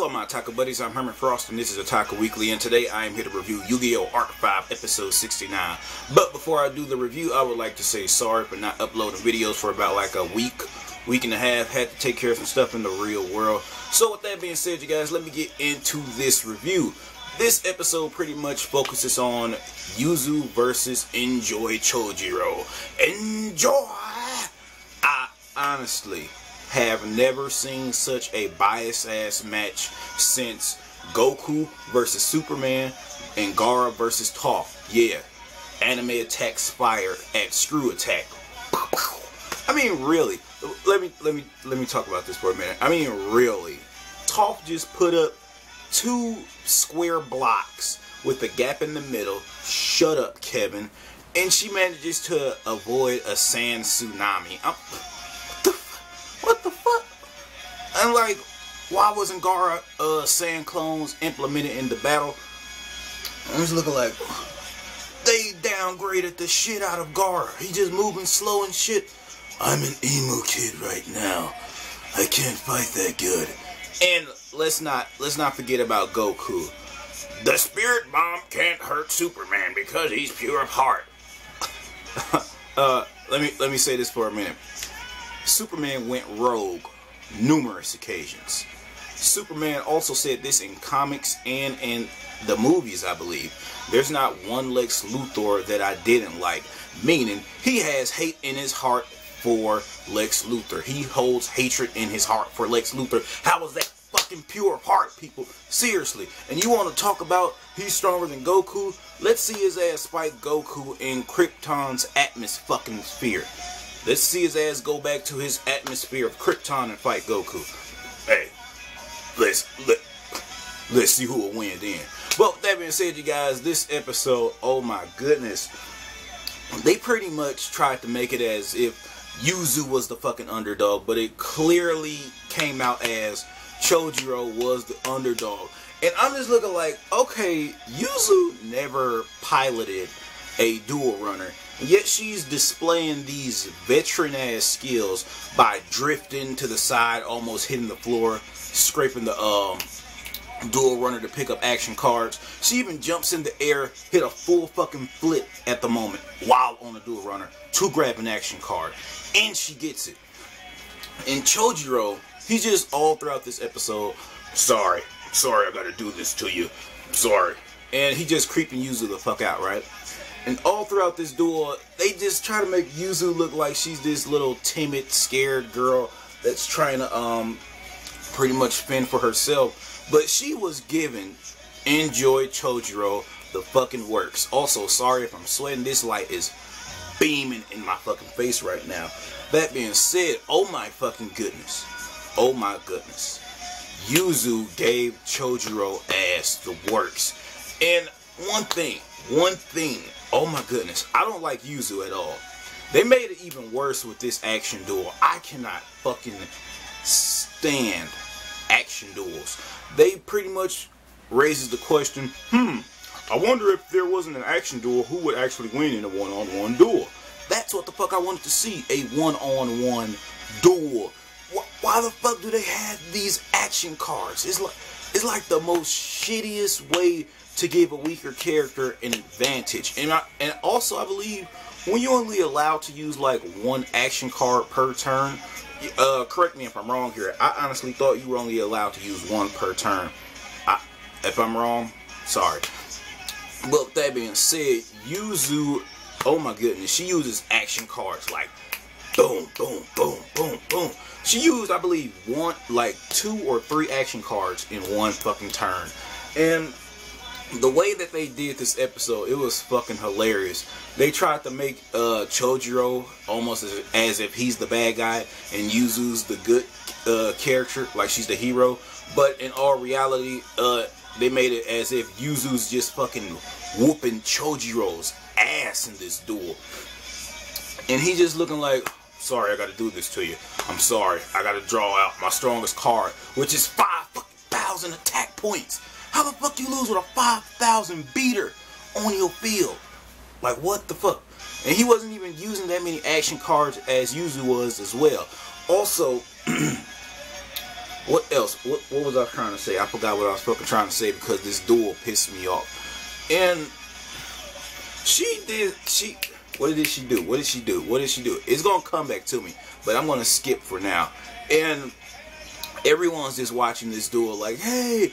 Hello my Otaku buddies, I'm Herman Frost and this is Otaku Weekly, and today I am here to review Yu-Gi-Oh! Arc 5 episode 69. But before I do the review, I would like to say sorry for not uploading videos for about like a week and a half. Had to take care of some stuff in the real world. So with that being said, you guys, let me get into this review. This episode pretty much focuses on Yuzu versus Enjoy Chojiro. Enjoy! I honestly have never seen such a bias-ass match since Goku versus Superman and Gaara versus Toph. Yeah, anime attacks fire at screw attack. I mean, really, let me talk about this for a minute. I mean, really, Toph just put up 2 square blocks with a gap in the middle. Shut up, Kevin. And she manages to avoid a sand tsunami. What the fuck? And like, why wasn't Gaara sand clones implemented in the battle? I'm just looking like, they downgraded the shit out of Gaara. He just moving slow and shit. I'm an emo kid right now. I can't fight that good. And let's not forget about Goku. The spirit bomb can't hurt Superman because he's pure of heart. Let me say this for a minute. Superman went rogue numerous occasions. Superman also said this in comics and in the movies, I believe. There's not one Lex Luthor that I didn't like. Meaning, he has hate in his heart for Lex Luthor. He holds hatred in his heart for Lex Luthor. How is that fucking pure of heart, people? Seriously. And you want to talk about he's stronger than Goku? Let's see his ass fight Goku in Krypton's atmosphere. Let's see his ass go back to his atmosphere of Krypton and fight Goku. Hey, let's see who will win then. But with that being said, you guys, this episode, oh my goodness, they pretty much tried to make it as if Yuzu was the fucking underdog, but it clearly came out as Chojiro was the underdog. And I'm just looking like, okay, Yuzu never piloted a dual runner, yet she's displaying these veteran-ass skills by drifting to the side, almost hitting the floor, scraping the dual runner to pick up action cards. She even jumps in the air, hit a full fucking flip at the moment while on the dual runner to grab an action card, and she gets it. And Chojiro, he's just all throughout this episode, sorry I gotta do this to you, sorry. And he just creeping Yuzu the fuck out, right? And all throughout this duel, they just try to make Yuzu look like she's this little timid, scared girl that's trying to pretty much fend for herself. But she was given Enjoy Chojiro the fucking works. Also, sorry if I'm sweating. This light is beaming in my fucking face right now. That being said, oh my fucking goodness. Oh my goodness. Yuzu gave Chojiro ass the works. And one thing, oh my goodness, I don't like Yuzu at all. They made it even worse with this action duel. I cannot fucking stand action duels. They pretty much raises the question, I wonder if there wasn't an action duel, who would actually win in a one-on-one duel? That's what the fuck I wanted to see, a one-on-one duel. Why the fuck do they have these action cards? It's like the most shittiest way to give a weaker character an advantage. And also I believe when you're only allowed to use like one action card per turn, correct me if I'm wrong here, I honestly thought you were only allowed to use one per turn. If I'm wrong, sorry. But with that being said, Yuzu, oh my goodness, she uses action cards like boom, boom, boom, boom, boom. She used, I believe, 2 or 3 action cards in one fucking turn. And the way that they did this episode, it was fucking hilarious. They tried to make Chojiro almost as if he's the bad guy and Yuzu's the good character, like she's the hero. But in all reality, they made it as if Yuzu's just fucking whooping Chojiro's ass in this duel. And he just looking like, sorry, I gotta do this to you. I'm sorry, I gotta draw out my strongest card, which is 5,000 attack points. How the fuck you lose with a 5,000 beater on your field? Like, what the fuck? And he wasn't even using that many action cards as Yuzu was as well. Also, What else? What was I trying to say? I forgot what I was fucking trying to say because this duel pissed me off. And what did she do? What did she do? What did she do? It's gonna come back to me, but I'm gonna skip for now. And everyone's just watching this duel like, hey,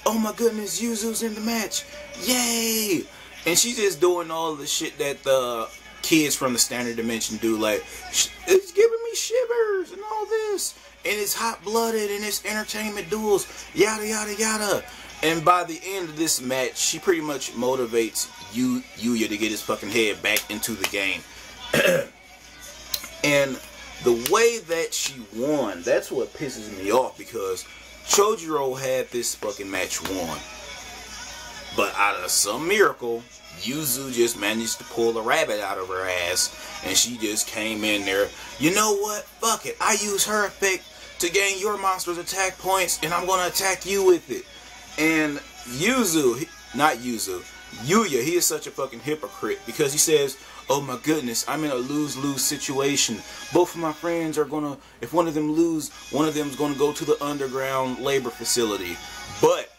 oh my goodness, Yuzu's in the match. Yay! And she's just doing all the shit that the kids from the Standard Dimension do, like, it's giving me shivers and all this. And it's hot-blooded and it's entertainment duels, yada yada yada. And by the end of this match, she pretty much motivates Yuya to get his fucking head back into the game. And the way that she won, that's what pisses me off, because Chojuro had this fucking match won. But out of some miracle, Yuzu just managed to pull a rabbit out of her ass, and she just came in there. You know what? Fuck it. I use her effect to gain your monster's attack points, and I'm gonna attack you with it. And Yuya, he is such a fucking hypocrite, because he says, oh my goodness, I'm in a lose-lose situation. Both of my friends are gonna, if one of them lose, one of them's gonna go to the underground labor facility. But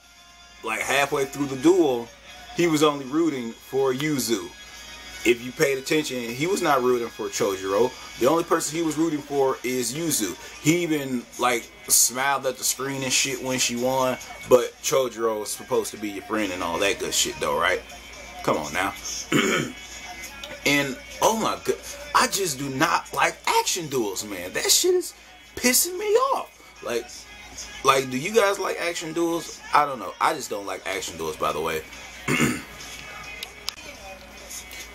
like halfway through the duel, he was only rooting for Yuzu. If you paid attention, he was not rooting for Chojuro. The only person he was rooting for is Yuzu. He even like smiled at the screen and shit when she won. But Chojuro is supposed to be your friend and all that good shit though, right? Come on now. And oh my god, I just do not like action duels, man. That shit is pissing me off. Like, do you guys like action duels? I don't know. I just don't like action duels, by the way.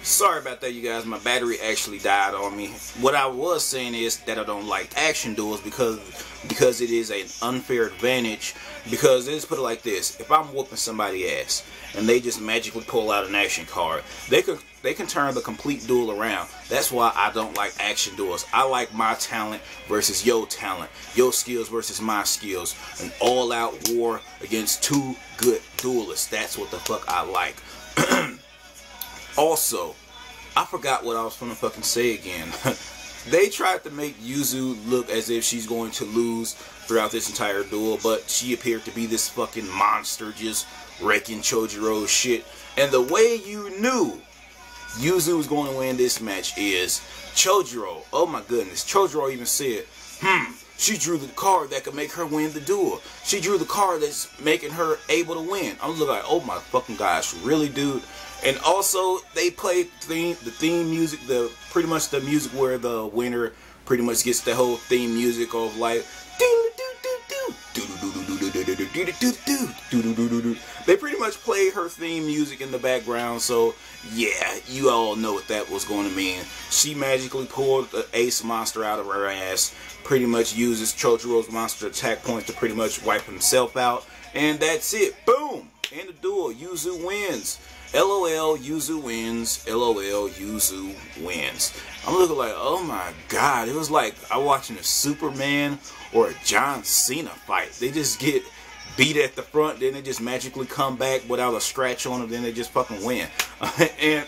Sorry about that, you guys. My battery actually died on me. What I was saying is that I don't like action duels because it is an unfair advantage. Because let's put it like this: if I'm whooping somebody's ass and they just magically pull out an action card, they can turn the complete duel around. That's why I don't like action duels. I like my talent versus your talent, your skills versus my skills, an all-out war against two good duelists. That's what the fuck I like. Also, I forgot what I was gonna fucking say again. They tried to make Yuzu look as if she's going to lose throughout this entire duel, but she appeared to be this fucking monster just wrecking Chojiro's shit. And the way you knew Yuzu was going to win this match is Chojiro. Oh my goodness. Chojiro even said, she drew the card that could make her win the duel. She drew the card that's making her able to win. I'm looking like, oh my fucking gosh, really, dude? And also, they played the theme music, pretty much the music where the winner pretty much gets the whole theme music of like, they pretty much play her theme music in the background. So yeah, you all know what that was going to mean. She magically pulled the ace monster out of her ass, pretty much uses Chojiro's monster attack points to pretty much wipe himself out, and that's it. Boom! End of duel. Yuzu wins. LOL, Yuzu wins. LOL, Yuzu wins. I'm looking like, oh my god, it was like I'm watching a Superman or a John Cena fight. They just get beat at the front, then they just magically come back without a scratch on them, then they just fucking win. And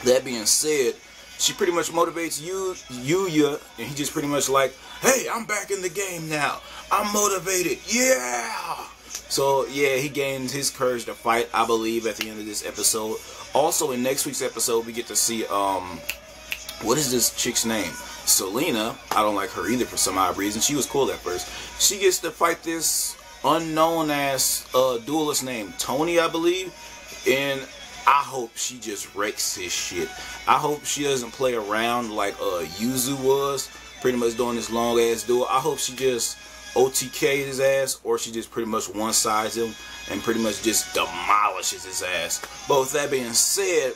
that being said, she pretty much motivates Yuya, and he just pretty much like, hey, I'm back in the game now. I'm motivated. Yeah! So yeah, he gains his courage to fight, I believe, at the end of this episode. Also, in next week's episode, we get to see, what is this chick's name? Selena. I don't like her either for some odd reason. She was cool at first. She gets to fight this unknown ass duelist named Tony, I believe. And I hope she just wrecks his shit. I hope she doesn't play around like Yuzu was, pretty much doing this long ass duel. I hope she just OTK his ass, or she just pretty much one-sides him and pretty much just demolishes his ass. But with that being said,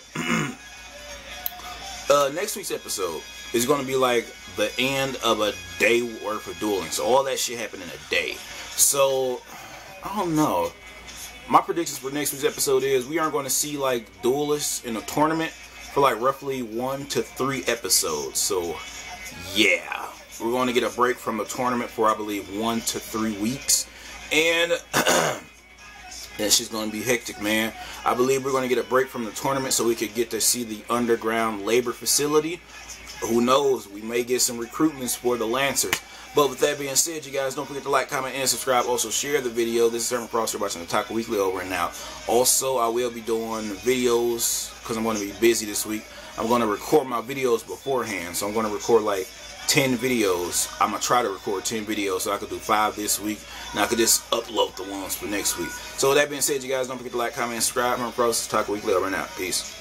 next week's episode is going to be like the end of a day worth of dueling. So all that shit happened in a day. So I don't know. My predictions for next week's episode is we aren't going to see like duelists in a tournament for like roughly 1 to 3 episodes. So yeah, we're going to get a break from the tournament for I believe 1 to 3 weeks. And that shit's going to be hectic, man. I believe we're going to get a break from the tournament so we could get to see the underground labor facility. who knows, we may get some recruitments for the Lancers. But with that being said, you guys, don't forget to like, comment, and subscribe. Also, share the video. This is Herman Prosser watching Otaku Weekly, over and out. Also, I will be doing videos because I'm going to be busy this week. I'm going to record my videos beforehand. So I'm going to record like 10 videos. I'm going to try to record 10 videos so I could do 5 this week. And I could just upload the ones for next week. So with that being said, you guys, don't forget to like, comment, and subscribe. Herman Prosser, Otaku Weekly, over and out. Peace.